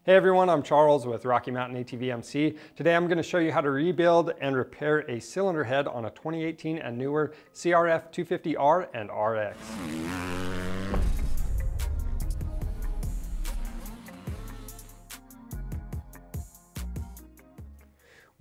Hey everyone, I'm Charles with Rocky Mountain ATV MC. Today I'm going to show you how to rebuild and repair a cylinder head on a 2018 and newer CRF250R and RX.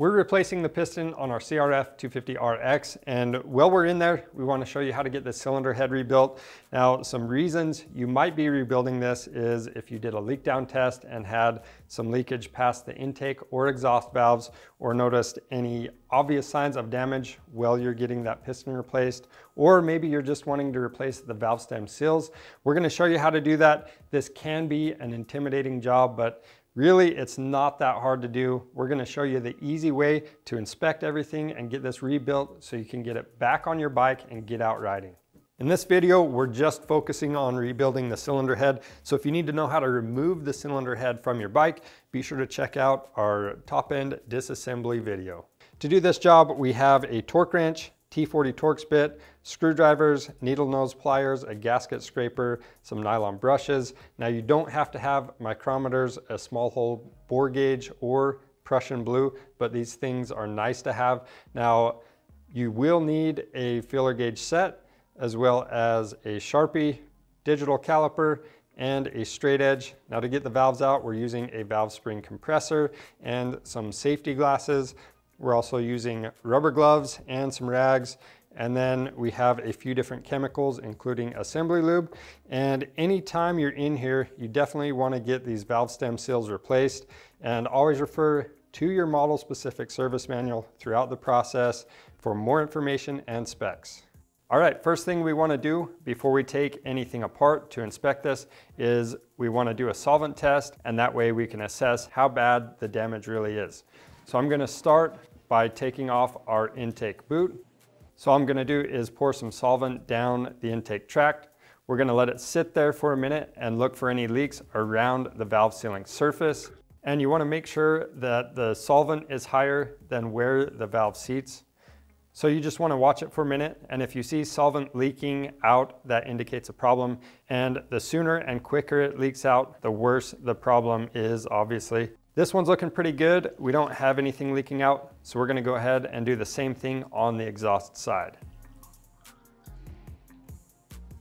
We're replacing the piston on our CRF250RX, and while we're in there, we want to show you how to get this cylinder head rebuilt. Now, some reasons you might be rebuilding this is if you did a leak down test and had some leakage past the intake or exhaust valves, or noticed any obvious signs of damage while you're getting that piston replaced, or maybe you're just wanting to replace the valve stem seals. We're going to show you how to do that. This can be an intimidating job, but really, it's not that hard to do. We're going to show you the easy way to inspect everything and get this rebuilt so you can get it back on your bike and get out riding. In this video, we're just focusing on rebuilding the cylinder head. So if you need to know how to remove the cylinder head from your bike, be sure to check out our top end disassembly video. To do this job, we have a torque wrench, T40 Torx bit, screwdrivers, needle nose pliers, a gasket scraper, some nylon brushes. Now you don't have to have micrometers, a small hole bore gauge, or Prussian blue, but these things are nice to have. Now you will need a feeler gauge set, as well as a Sharpie, digital caliper, and a straight edge. Now to get the valves out, we're using a valve spring compressor and some safety glasses. We're also using rubber gloves and some rags. And then we have a few different chemicals, including assembly lube. And anytime you're in here, you definitely want to get these valve stem seals replaced, and always refer to your model specific service manual throughout the process for more information and specs. All right, first thing we want to do before we take anything apart to inspect this is we want to do a solvent test, and that way we can assess how bad the damage really is. So I'm going to start by taking off our intake boot. So all I'm going to do is pour some solvent down the intake tract. We're going to let it sit there for a minute and look for any leaks around the valve sealing surface. And you want to make sure that the solvent is higher than where the valve seats. So you just want to watch it for a minute, and if you see solvent leaking out, that indicates a problem. And the sooner and quicker it leaks out, the worse the problem is, obviously. This one's looking pretty good. We don't have anything leaking out, so we're going to go ahead and do the same thing on the exhaust side.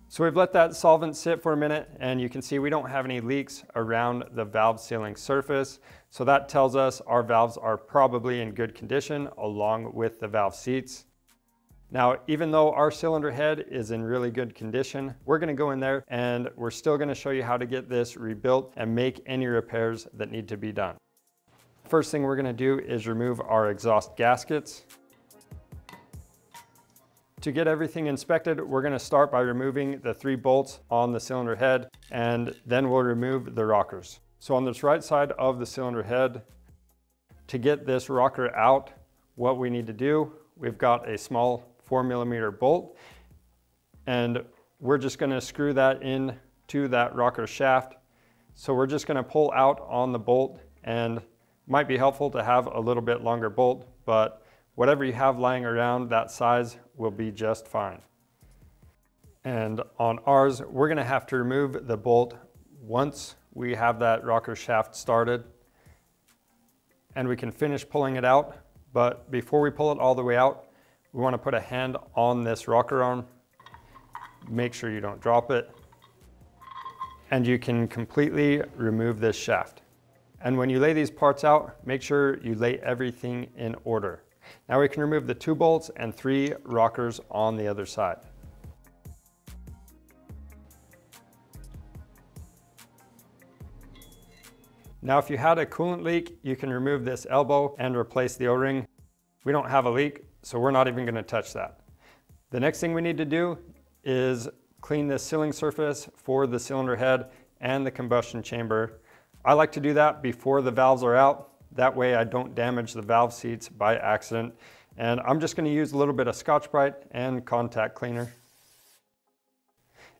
So we've let that solvent sit for a minute, and you can see we don't have any leaks around the valve sealing surface. So that tells us our valves are probably in good condition along with the valve seats. Now, even though our cylinder head is in really good condition, we're going to go in there and we're still going to show you how to get this rebuilt and make any repairs that need to be done. First thing we're going to do is remove our exhaust gaskets. To get everything inspected, we're going to start by removing the 3 bolts on the cylinder head, and then we'll remove the rockers. So on this right side of the cylinder head, to get this rocker out, what we need to do, we've got a small 4mm bolt, and we're just going to screw that in to that rocker shaft. So we're just going to pull out on the bolt, and might be helpful to have a little bit longer bolt, but whatever you have lying around that size will be just fine. And on ours, we're going to have to remove the bolt once we have that rocker shaft started, and we can finish pulling it out. But before we pull it all the way out, we want to put a hand on this rocker arm. Make sure you don't drop it. And you can completely remove this shaft. And when you lay these parts out, make sure you lay everything in order. Now we can remove the 2 bolts and 3 rockers on the other side. Now if you had a coolant leak, you can remove this elbow and replace the O-ring. We don't have a leak, so we're not even going to touch that. The next thing we need to do is clean the sealing surface for the cylinder head and the combustion chamber. I like to do that before the valves are out. That way I don't damage the valve seats by accident. And I'm just going to use a little bit of Scotch-Brite and contact cleaner.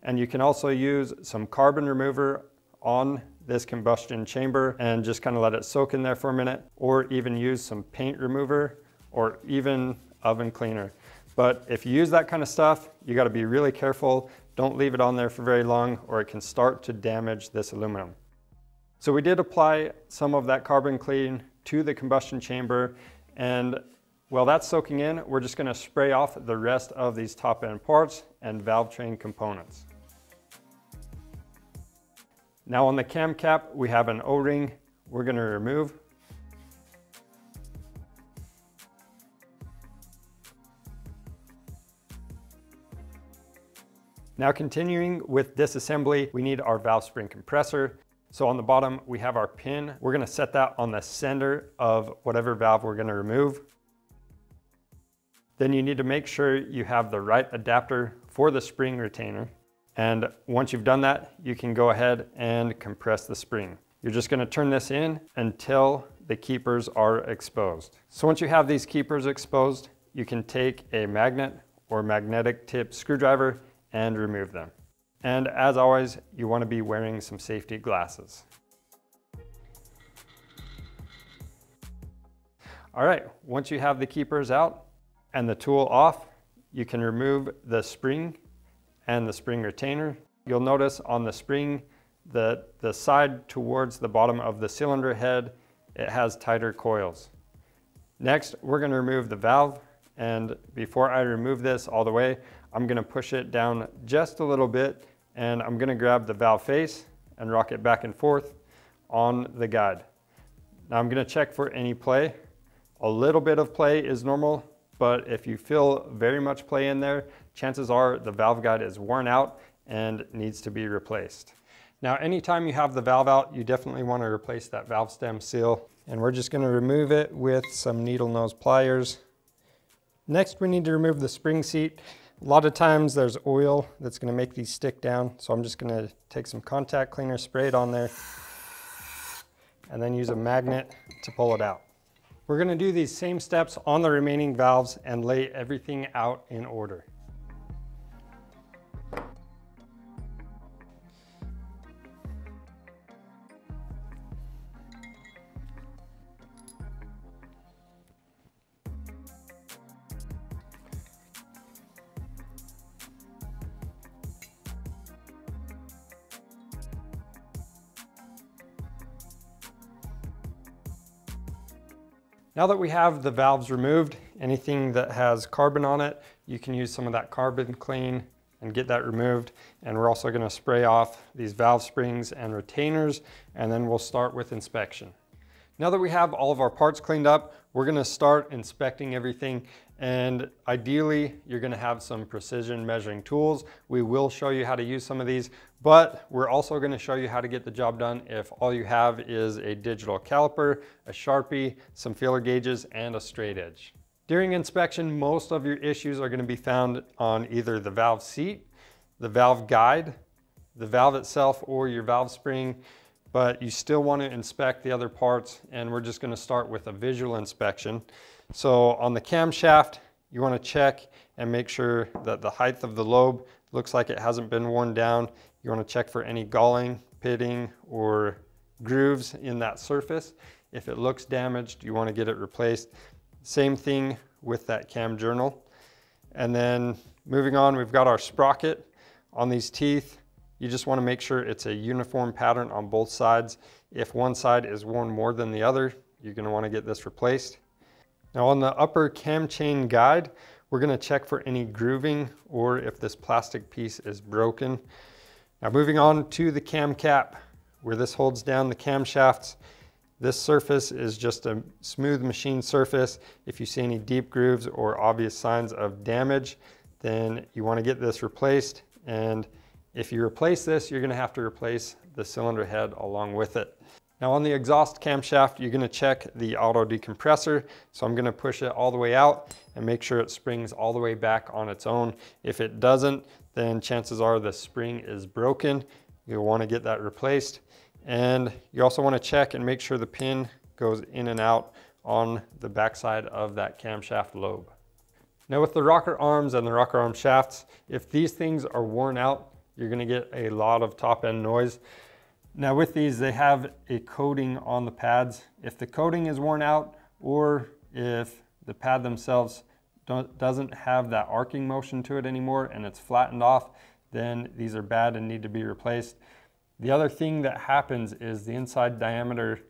And you can also use some carbon remover on this combustion chamber and just kind of let it soak in there for a minute, or even use some paint remover or even oven cleaner. But if you use that kind of stuff, you got to be really careful. Don't leave it on there for very long, or it can start to damage this aluminum. So we did apply some of that carbon clean to the combustion chamber, and while that's soaking in, we're just going to spray off the rest of these top end parts and valve train components. Now on the cam cap, we have an O-ring we're going to remove. Now continuing with disassembly, we need our valve spring compressor. So on the bottom, we have our pin. We're going to set that on the center of whatever valve we're going to remove. Then you need to make sure you have the right adapter for the spring retainer. And once you've done that, you can go ahead and compress the spring. You're just going to turn this in until the keepers are exposed. So once you have these keepers exposed, you can take a magnet or magnetic tip screwdriver and remove them. And as always, you want to be wearing some safety glasses. All right, once you have the keepers out and the tool off, you can remove the spring and the spring retainer. You'll notice on the spring that the side towards the bottom of the cylinder head, it has tighter coils. Next, we're going to remove the valve, and before I remove this all the way, I'm going to push it down just a little bit, and I'm going to grab the valve face and rock it back and forth on the guide. Now I'm going to check for any play. A little bit of play is normal, but if you feel very much play in there, chances are the valve guide is worn out and needs to be replaced. Now, anytime you have the valve out, you definitely want to replace that valve stem seal, and we're just going to remove it with some needle nose pliers. Next, we need to remove the spring seat. A lot of times there's oil that's going to make these stick down, so I'm just going to take some contact cleaner, spray it on there, and then use a magnet to pull it out. We're going to do these same steps on the remaining valves and lay everything out in order. Now that we have the valves removed, anything that has carbon on it, you can use some of that carbon clean and get that removed. And we're also going to spray off these valve springs and retainers, and then we'll start with inspection. Now that we have all of our parts cleaned up, we're going to start inspecting everything, and ideally you're going to have some precision measuring tools. We will show you how to use some of these, but we're also going to show you how to get the job done if all you have is a digital caliper, a Sharpie, some feeler gauges, and a straight edge. During inspection, most of your issues are going to be found on either the valve seat, the valve guide, the valve itself, or your valve spring. But you still want to inspect the other parts, and we're just going to start with a visual inspection. So on the camshaft, you want to check and make sure that the height of the lobe looks like it hasn't been worn down. You want to check for any galling, pitting, or grooves in that surface. If it looks damaged, you want to get it replaced. Same thing with that cam journal. And then moving on, we've got our sprocket on these teeth. You just want to make sure it's a uniform pattern on both sides. If one side is worn more than the other, you're going to want to get this replaced. Now on the upper cam chain guide, we're going to check for any grooving or if this plastic piece is broken. Now moving on to the cam cap, where this holds down the camshafts. This surface is just a smooth machine surface. If you see any deep grooves or obvious signs of damage, then you want to get this replaced. And if you replace this, you're going to have to replace the cylinder head along with it. Now on the exhaust camshaft, you're going to check the auto decompressor. So I'm going to push it all the way out and make sure it springs all the way back on its own. If it doesn't, then chances are the spring is broken. You'll want to get that replaced. And you also want to check and make sure the pin goes in and out on the backside of that camshaft lobe. Now with the rocker arms and the rocker arm shafts, if these things are worn out, you're going to get a lot of top end noise. Now with these, they have a coating on the pads. If the coating is worn out, or if the pad themselves doesn't have that arcing motion to it anymore and it's flattened off, then these are bad and need to be replaced. The other thing that happens is the inside diameter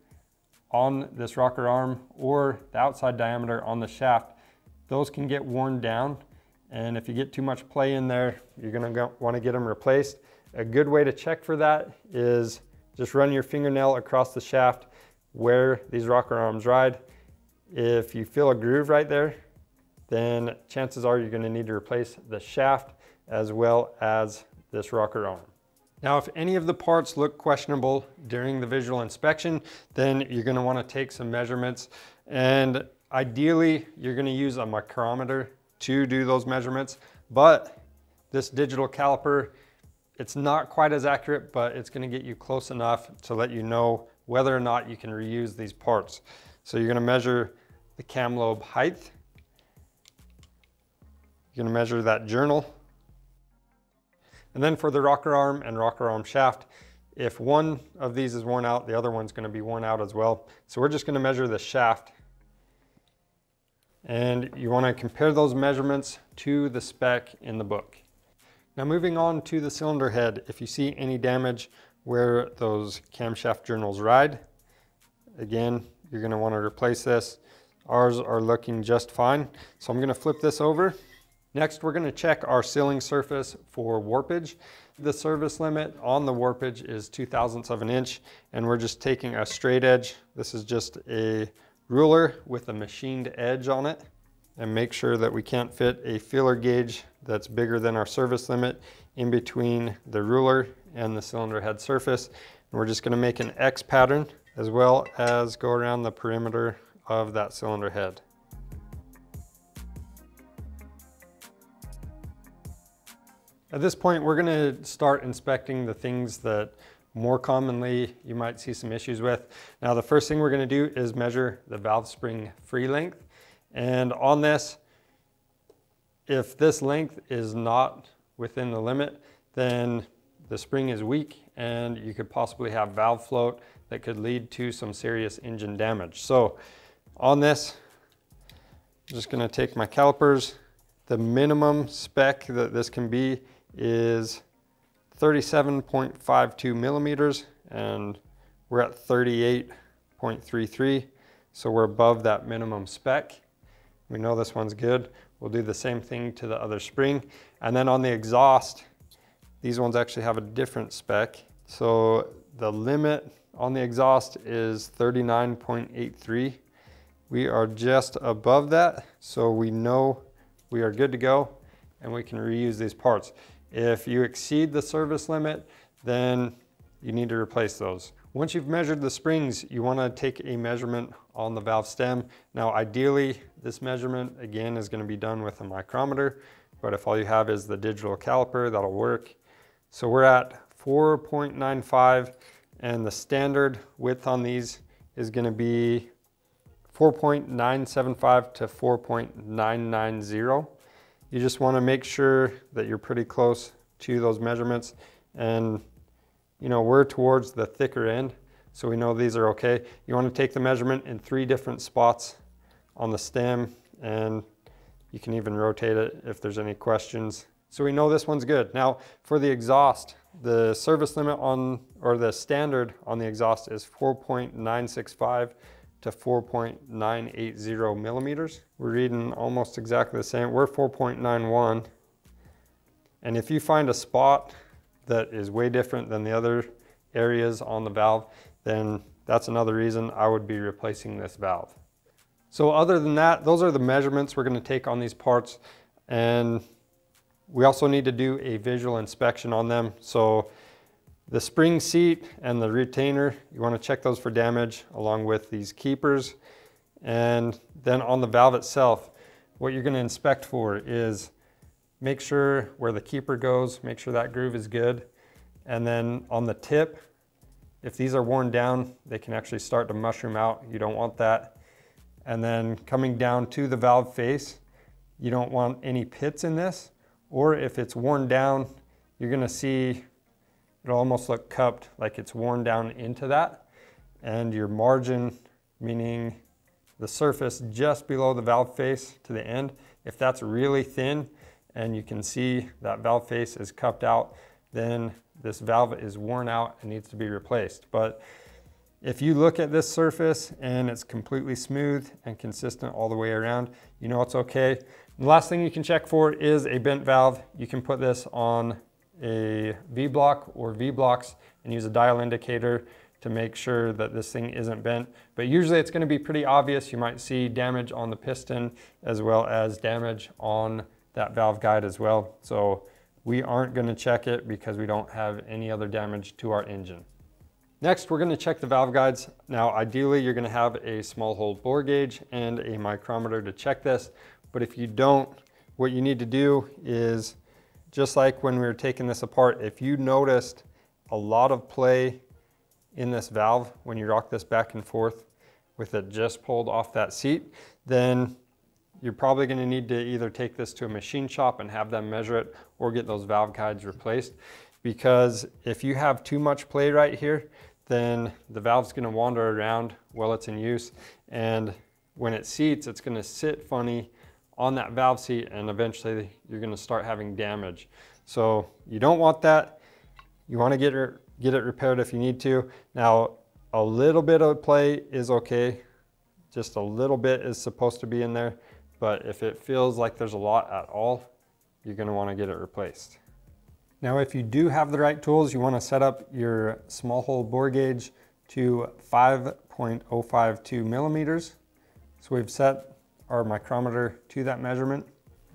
on this rocker arm or the outside diameter on the shaft, those can get worn down. And if you get too much play in there, you're gonna want to get them replaced. A good way to check for that is just run your fingernail across the shaft where these rocker arms ride. If you feel a groove right there, then chances are you're gonna need to replace the shaft as well as this rocker arm. Now, if any of the parts look questionable during the visual inspection, then you're gonna wanna take some measurements. And ideally, you're gonna use a micrometer to do those measurements. But this digital caliper, it's not quite as accurate, but it's gonna get you close enough to let you know whether or not you can reuse these parts. So you're gonna measure the cam lobe height. You're gonna measure that journal. And then for the rocker arm and rocker arm shaft, if one of these is worn out, the other one's gonna be worn out as well. So we're just gonna measure the shaft. And you wanna compare those measurements to the spec in the book. Now moving on to the cylinder head, if you see any damage where those camshaft journals ride, again, you're gonna wanna replace this. Ours are looking just fine. So I'm gonna flip this over. Next, we're gonna check our sealing surface for warpage. The service limit on the warpage is 2/1000ths of an inch, and we're just taking a straight edge. This is just a ruler with a machined edge on it, and make sure that we can't fit a feeler gauge that's bigger than our service limit in between the ruler and the cylinder head surface. And we're just gonna make an X pattern as well as go around the perimeter of that cylinder head. At this point, we're gonna start inspecting the things that more commonly you might see some issues with. Now, the first thing we're gonna do is measure the valve spring free length. And on this, if this length is not within the limit, then the spring is weak and you could possibly have valve float that could lead to some serious engine damage. So on this, I'm just gonna take my calipers. The minimum spec that this can be is 37.52 millimeters, and we're at 38.33. So we're above that minimum spec. We know this one's good. We'll do the same thing to the other spring. And then on the exhaust, these ones actually have a different spec. So the limit on the exhaust is 39.83. We are just above that, so we know we are good to go and we can reuse these parts. If you exceed the service limit, then you need to replace those. Once you've measured the springs, you want to take a measurement on the valve stem. Now, ideally, this measurement, again, is going to be done with a micrometer, but if all you have is the digital caliper, that'll work. So we're at 4.95, and the standard width on these is going to be 4.975 to 4.990. You just want to make sure that you're pretty close to those measurements, and you know, we're towards the thicker end, so we know these are okay. You want to take the measurement in 3 different spots on the stem, and you can even rotate it if there's any questions. So we know this one's good. Now for the exhaust, the service limit on, or the standard on the exhaust is 4.965 to 4.980 millimeters. We're reading almost exactly the same. We're 4.91. And if you find a spot that is way different than the other areas on the valve, then that's another reason I would be replacing this valve. So other than that, those are the measurements we're going to take on these parts. And we also need to do a visual inspection on them. So the spring seat and the retainer, you want to check those for damage along with these keepers. And then on the valve itself, what you're going to inspect for is make sure where the keeper goes, make sure that groove is good. And then on the tip, if these are worn down, they can actually start to mushroom out. You don't want that. And then coming down to the valve face, you don't want any pits in this, or if it's worn down, you're going to see it'll almost look cupped, like it's worn down into that. And your margin, meaning the surface just below the valve face to the end, if that's really thin and you can see that valve face is cupped out, then this valve is worn out and needs to be replaced. But if you look at this surface and it's completely smooth and consistent all the way around, you know it's okay. The last thing you can check for is a bent valve. You can put this on a V-block or V-blocks and use a dial indicator to make sure that this thing isn't bent. But usually it's going to be pretty obvious. You might see damage on the piston as well as damage on that valve guide as well. So we aren't going to check it because we don't have any other damage to our engine. Next, we're going to check the valve guides. Now, ideally, you're going to have a small hole bore gauge and a micrometer to check this. But if you don't, what you need to do is, just like when we were taking this apart, if you noticed a lot of play in this valve when you rock this back and forth with it just pulled off that seat, then you're probably going to need to either take this to a machine shop and have them measure it or get those valve guides replaced. Because if you have too much play right here, then the valve's going to wander around while it's in use, and when it seats, it's going to sit funny on that valve seat, and eventually you're going to start having damage. So you don't want that. You want to get it repaired if you need to. Now, a little bit of play is okay. Just a little bit is supposed to be in there. But if it feels like there's a lot at all, you're going to want to get it replaced. Now, if you do have the right tools, you want to set up your small hole bore gauge to 5.052 millimeters. So we've set our micrometer to that measurement,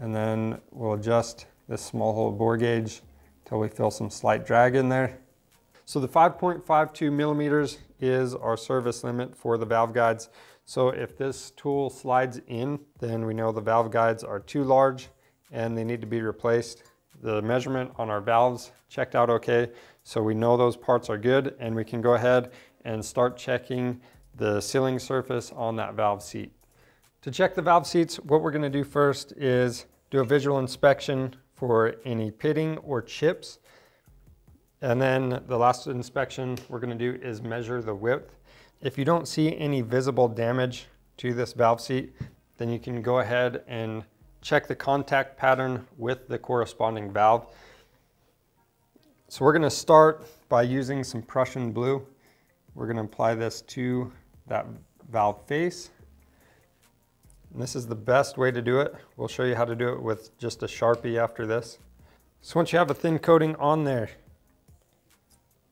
and then we'll adjust this small hole bore gauge until we feel some slight drag in there. So the 5.52 millimeters is our service limit for the valve guides. So if this tool slides in, then we know the valve guides are too large and they need to be replaced. The measurement on our valves checked out okay, so we know those parts are good, and we can go ahead and start checking the sealing surface on that valve seat. To check the valve seats, what we're going to do first is do a visual inspection for any pitting or chips. And then the last inspection we're going to do is measure the width. If you don't see any visible damage to this valve seat, then you can go ahead and check the contact pattern with the corresponding valve. So we're going to start by using some Prussian blue. We're going to apply this to that valve face. And this is the best way to do it. We'll show you how to do it with just a Sharpie after this. So once you have a thin coating on there,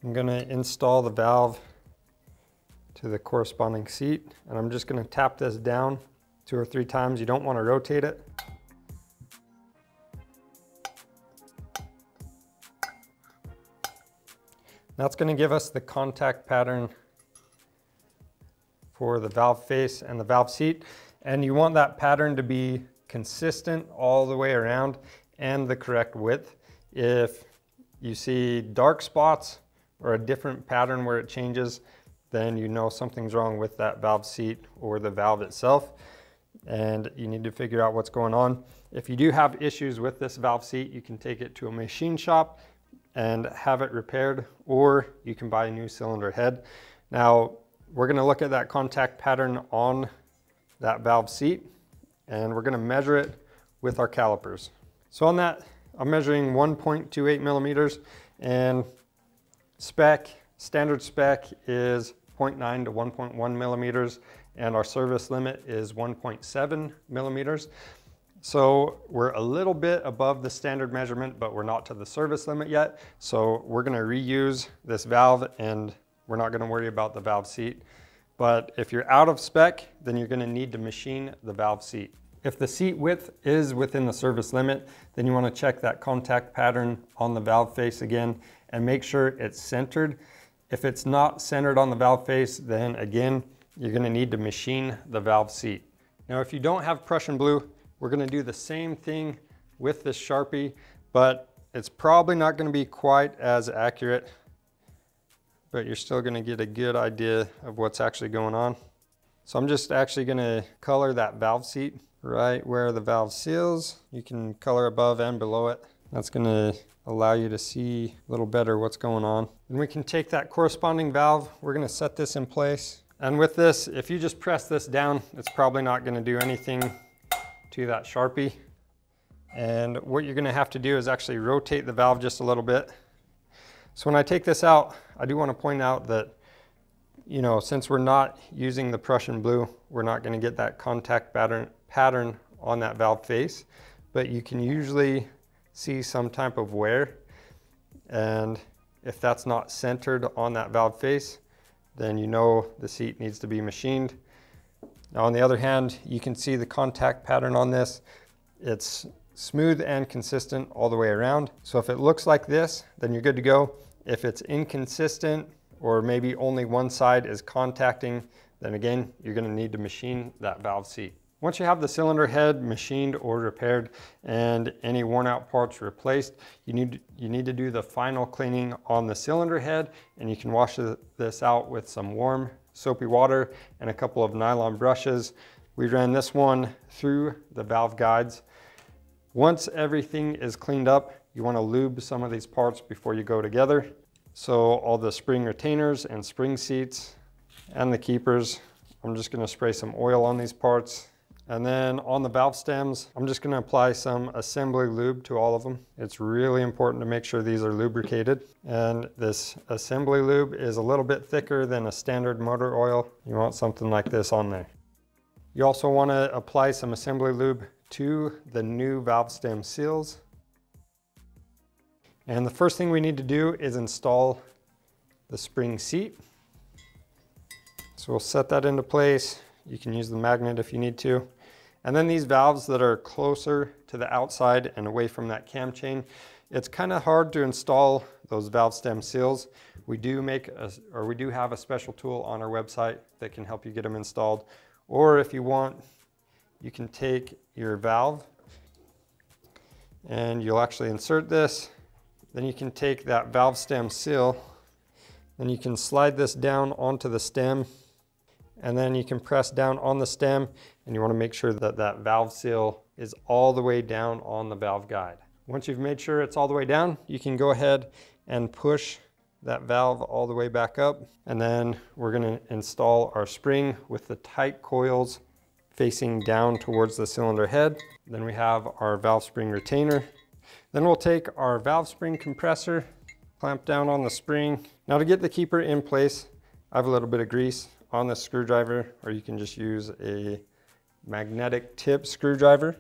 I'm going to install the valve to the corresponding seat, and I'm just going to tap this down 2 or 3 times. You don't want to rotate it. That's going to give us the contact pattern for the valve face and the valve seat. And you want that pattern to be consistent all the way around and the correct width. If you see dark spots or a different pattern where it changes, then you know something's wrong with that valve seat or the valve itself, and you need to figure out what's going on. If you do have issues with this valve seat, you can take it to a machine shop and have it repaired, or you can buy a new cylinder head. Now, we're going to look at that contact pattern on that valve seat, and we're going to measure it with our calipers. So on that, I'm measuring 1.28 millimeters, and standard spec is 0.9 to 1.1 millimeters, and our service limit is 1.7 millimeters. So we're a little bit above the standard measurement, but we're not to the service limit yet. So we're going to reuse this valve, and we're not going to worry about the valve seat. But if you're out of spec, then you're going to need to machine the valve seat. If the seat width is within the service limit, then you want to check that contact pattern on the valve face again and make sure it's centered. If it's not centered on the valve face, then again, you're going to need to machine the valve seat. Now, if you don't have Prussian blue, we're going to do the same thing with this Sharpie, but it's probably not going to be quite as accurate, but you're still going to get a good idea of what's actually going on. So I'm just actually going to color that valve seat right where the valve seals. You can color above and below it. That's going to allow you to see a little better what's going on. And we can take that corresponding valve. We're going to set this in place. And with this, if you just press this down, it's probably not going to do anything to that Sharpie. And what you're going to have to do is actually rotate the valve just a little bit. So when I take this out, I do want to point out that, you know, since we're not using the Prussian blue, we're not going to get that contact pattern on that valve face, but you can usually see some type of wear. And if that's not centered on that valve face, then you know the seat needs to be machined. Now on the other hand, you can see the contact pattern on this. It's smooth and consistent all the way around. So if it looks like this, then you're good to go. If it's inconsistent or maybe only one side is contacting, then again, you're going to need to machine that valve seat. Once you have the cylinder head machined or repaired and any worn out parts replaced, you need to do the final cleaning on the cylinder head, and you can wash this out with some warm soapy water and a couple of nylon brushes. We ran this one through the valve guides. Once everything is cleaned up, you want to lube some of these parts before you go together. So all the spring retainers and spring seats and the keepers, I'm just going to spray some oil on these parts. And then on the valve stems, I'm just going to apply some assembly lube to all of them. It's really important to make sure these are lubricated. And this assembly lube is a little bit thicker than a standard motor oil. You want something like this on there. You also want to apply some assembly lube to the new valve stem seals. And the first thing we need to do is install the spring seat. So we'll set that into place. You can use the magnet if you need to. And then these valves that are closer to the outside and away from that cam chain, it's kind of hard to install those valve stem seals. We do have a special tool on our website that can help you get them installed. Or if you want, you can take your valve and you'll actually insert this. Then you can take that valve stem seal, then you can slide this down onto the stem, and then you can press down on the stem, and you want to make sure that that valve seal is all the way down on the valve guide. Once you've made sure it's all the way down, you can go ahead and push that valve all the way back up. And then we're going to install our spring with the tight coils facing down towards the cylinder head. Then we have our valve spring retainer. Then we'll take our valve spring compressor, clamp down on the spring. Now to get the keeper in place, I have a little bit of grease on the screwdriver, or you can just use a magnetic tip screwdriver.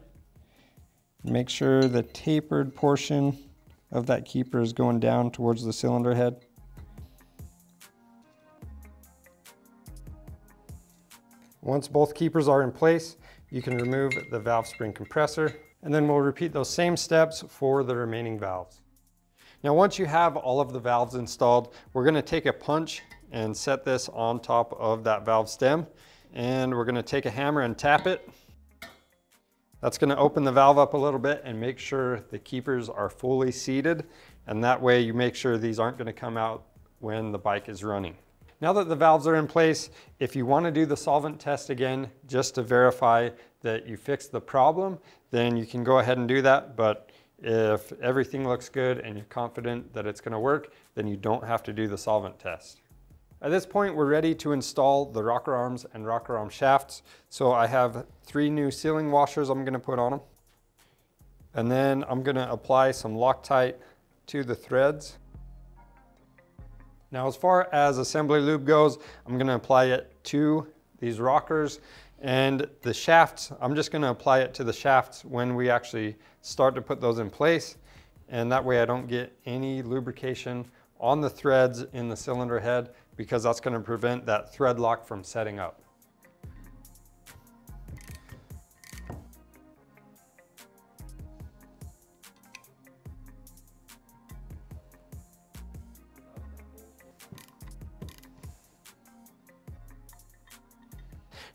Make sure the tapered portion of that keeper is going down towards the cylinder head. Once both keepers are in place, you can remove the valve spring compressor, and then we'll repeat those same steps for the remaining valves. Now once you have all of the valves installed, we're going to take a punch and set this on top of that valve stem, and we're going to take a hammer and tap it. That's going to open the valve up a little bit and make sure the keepers are fully seated, and that way you make sure these aren't going to come out when the bike is running. Now that the valves are in place, if you want to do the solvent test again just to verify that you fixed the problem, then you can go ahead and do that. But if everything looks good and you're confident that it's going to work, then you don't have to do the solvent test. At this point, we're ready to install the rocker arms and rocker arm shafts. So I have 3 new sealing washers I'm going to put on them. And then I'm going to apply some Loctite to the threads. Now as far as assembly lube goes, I'm going to apply it to these rockers, and the shafts, I'm just going to apply it to the shafts when we actually start to put those in place, and that way I don't get any lubrication on the threads in the cylinder head, because that's going to prevent that thread lock from setting up.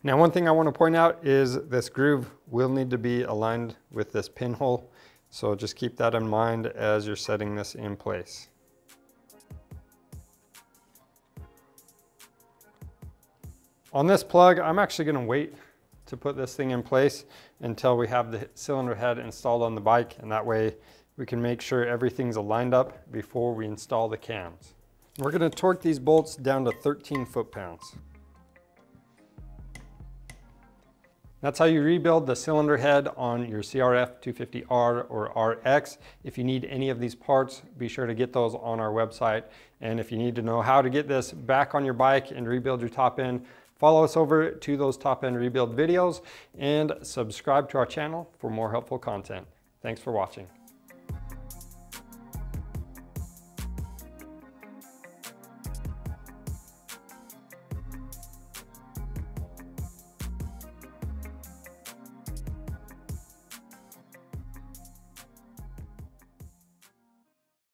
Now one thing I want to point out is this groove will need to be aligned with this pinhole, so just keep that in mind as you're setting this in place. On this plug, I'm actually going to wait to put this thing in place until we have the cylinder head installed on the bike, and that way we can make sure everything's aligned up before we install the cams. We're going to torque these bolts down to 13 foot-pounds. That's how you rebuild the cylinder head on your CRF250R or RX. If you need any of these parts, be sure to get those on our website. And if you need to know how to get this back on your bike and rebuild your top end, follow us over to those top end rebuild videos and subscribe to our channel for more helpful content. Thanks for watching.